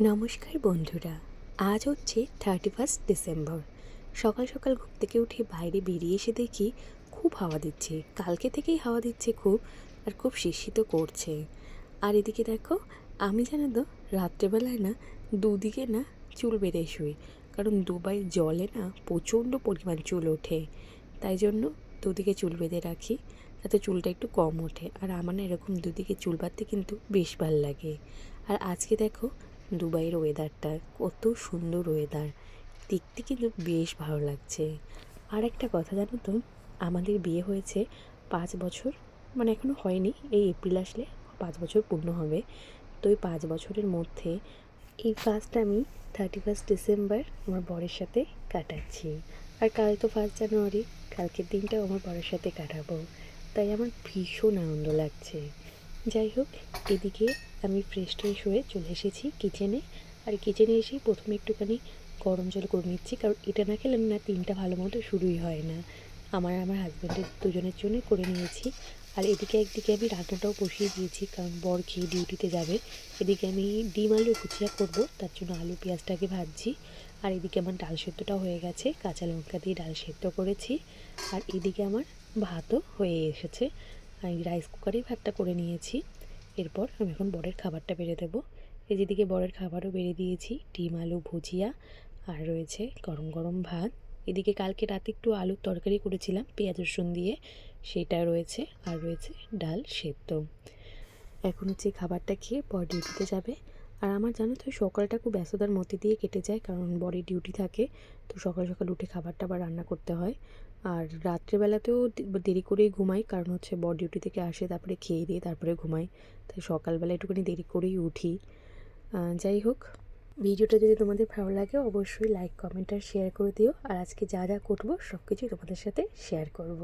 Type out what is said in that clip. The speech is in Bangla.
নমস্কার বন্ধুরা। আজ হচ্ছে 31 ডিসেম্বর। সকাল সকাল ঘুম থেকে উঠে বাইরে বেরিয়ে এসে দেখি খুব হাওয়া দিচ্ছে। কালকে থেকেই হাওয়া দিচ্ছে খুব, আর খুব শিরশিরও করছে। আর এদিকে দেখো, আমি জানো তো রাত্রেবেলায় না দুদিকে না চুল বেঁধে শুই। কারণ দুবাই জলে না প্রচণ্ড পরিমাণ চুল ওঠে, তাই জন্য দুদিকে চুল বেঁধে রাখি যাতে চুলটা একটু কম ওঠে। আর আমার না এরকম দুদিকে চুল বাঁধতে কিন্তু বেশ ভাল লাগে। আর আজকে দেখো দুবাইয়ের ওয়েদারটা কত সুন্দর ওয়েদার, দেখতে কিন্তু বেশ ভালো লাগছে। আর একটা কথা জানো তো, আমাদের বিয়ে হয়েছে 5 বছর, মানে এখনও হয়নি, এই এপ্রিল আসলে 5 বছর পূর্ণ হবে। তো এই 5 বছরের মধ্যে এই ফার্স্ট আমি 31 ডিসেম্বর আমার বরের সাথে কাটাচ্ছি। আর কাল তো 1 জানুয়ারি, কালকের দিনটাও আমার বরের সাথে কাটাবো, তাই আমার ভীষণ আনন্দ লাগছে। যাই হোক, এদিকে আমি ফ্রেশ ট্রেশ হয়ে চলে এসেছি কিচেনে। আর কিচেনে এসেই প্রথমে একটুখানি গরম জল করে নিচ্ছি, কারণ এটা না খেলে না দিনটা ভালো মতো শুরুই হয় না। আমার হাজব্যান্ডের দুজনের জন্যই করে নিয়েছি। আর এদিকে একদিকে আমি রান্নাটাও বসিয়ে দিয়েছি, কারণ বর খেয়ে ডিউটিতে যাবে। এদিকে আমি ডিম আলু ভুজিয়া করবো, তার জন্য আলু পেঁয়াজটাকে ভাজছি। আর এদিকে আমার ডাল সেদ্ধটা হয়ে গেছে, কাঁচা লঙ্কা দিয়ে ডাল সেদ্ধ করেছি। আর এদিকে আমার ভাতও হয়ে এসেছে, আমি রাইস কুকারেই ভাতটা করে নিয়েছি। এরপর আমি এখন বরের খাবারটা বেড়ে দেবো। এই যেদিকে বরের খাবারও বেড়ে দিয়েছি, ডিম আলু ভুজিয়া, আর রয়েছে গরম গরম ভাত। এদিকে কালকে রাতে একটু আলুর তরকারি করেছিলাম পেঁয়াজ রসুন দিয়ে, সেটা রয়েছে। আর রয়েছে ডাল সেদ্ধ। এখন হচ্ছে খাবারটা খেয়ে বর ডিউটিতে যাবে। আর আমার জানো তো সকালটা খুব ব্যস্ততার মধ্যে দিয়ে কেটে যায়, কারণ বরের ডিউটি থাকে। তো সকাল সকাল উঠে খাবারটা আবার রান্না করতে হয়। আর রাত্রেবেলাতেও দেরি করেই ঘুমাই, কারণ হচ্ছে বর ডিউটি থেকে আসে, তারপরে খেয়ে দিয়ে তারপরে ঘুমাই। তাই সকালবেলা একটুখানি দেরি করেই উঠি। যাই হোক, ভিডিওটা যদি তোমাদের ভালো লাগে অবশ্যই লাইক কমেন্ট আর শেয়ার করে দিও। আর আজকে যা যা করবো সব কিছুই তোমাদের সাথে শেয়ার করব।